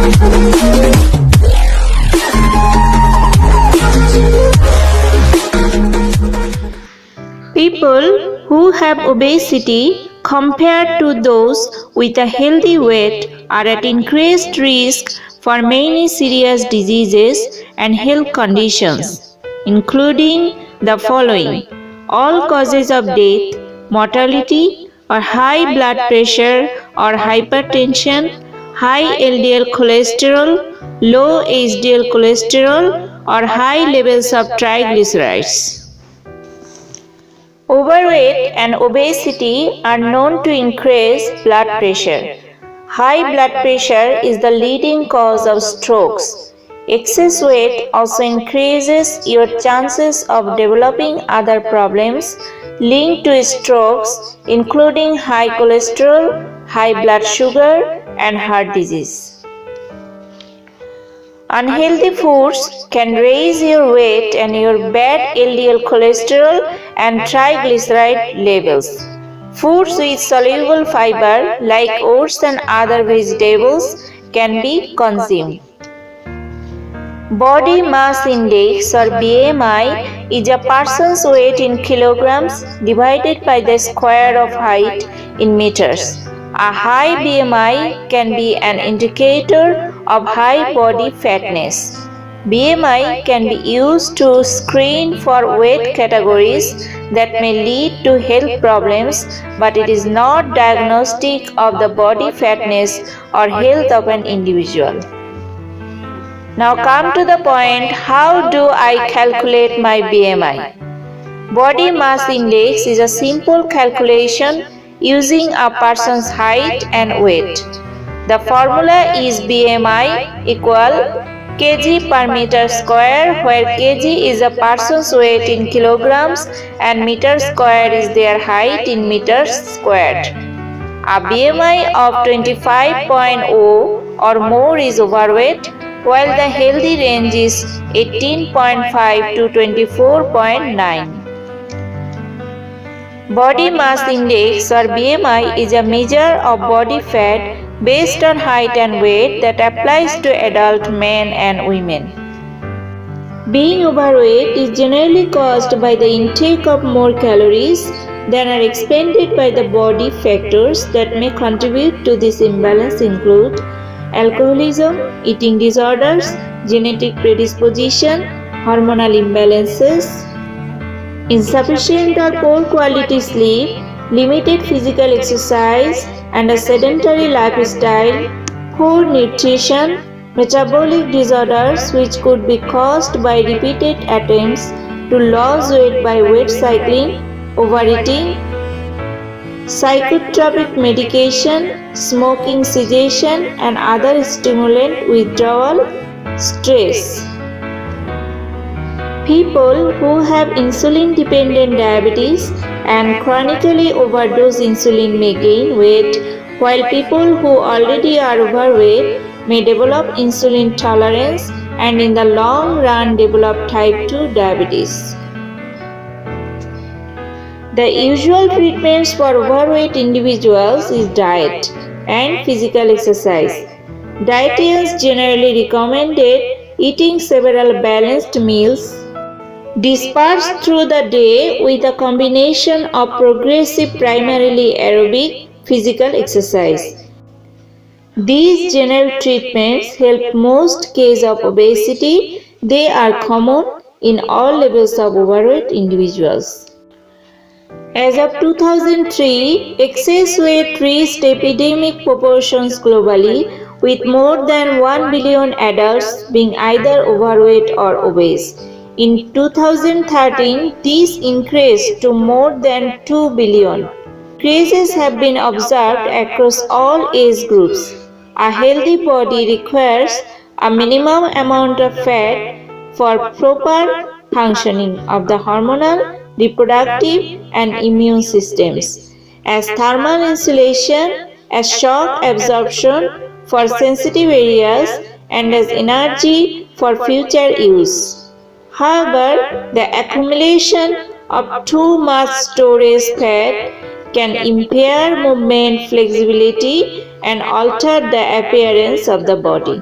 People who have obesity compared to those with a healthy weight are at increased risk for many serious diseases and health conditions, including the following: all causes of death, mortality, or high blood pressure or hypertension, high LDL cholesterol, low HDL cholesterol, or high levels of triglycerides. Overweight and obesity are known to increase blood pressure. High blood pressure is the leading cause of strokes. Excess weight also increases your chances of developing other problems linked to strokes, including high cholesterol, high blood sugar, and heart disease. Unhealthy foods can raise your weight and your bad LDL cholesterol and triglyceride levels. Foods with soluble fiber like oats and other vegetables can be consumed. Body mass index or BMI is a person's weight in kilograms divided by the square of height in meters. A high BMI can be an indicator of high body fatness. BMI can be used to screen for weight categories that may lead to health problems, but it is not diagnostic of the body fatness or health of an individual. Now come to the point, how do I calculate my BMI? Body mass index is a simple calculation using a person's height and weight. The formula is BMI equal kg per meter square, where kg is a person's weight in kilograms and meter square is their height in meters squared. A BMI of 25.0 or more is overweight, while the healthy range is 18.5 to 24.9. Body mass index or BMI is a measure of body fat based on height and weight that applies to adult men and women. Being overweight is generally caused by the intake of more calories than are expended by the body. Factors that may contribute to this imbalance include alcoholism, eating disorders, genetic predisposition, hormonal imbalances, insufficient or poor quality sleep, limited physical exercise, and a sedentary lifestyle, poor nutrition, metabolic disorders which could be caused by repeated attempts to lose weight by weight cycling, overeating, psychotropic medication, smoking cessation, and other stimulant withdrawal, stress. People who have insulin-dependent diabetes and chronically overdose insulin may gain weight, while people who already are overweight may develop insulin tolerance and in the long run develop type 2 diabetes. The usual treatments for overweight individuals is diet and physical exercise. Dietitians generally recommended eating several balanced meals dispersed through the day with a combination of progressive primarily aerobic physical exercise. These general treatments help most cases of obesity. They are common in all levels of overweight individuals. As of 2003, excess weight reached epidemic proportions globally, with more than 1 billion adults being either overweight or obese. In 2013, this increased to more than 2 billion. Increases have been observed across all age groups. A healthy body requires a minimum amount of fat for proper functioning of the hormonal, reproductive, and immune systems, as thermal insulation, as shock absorption for sensitive areas, and as energy for future use. However, the accumulation of too much storage fat can impair movement flexibility and alter the appearance of the body.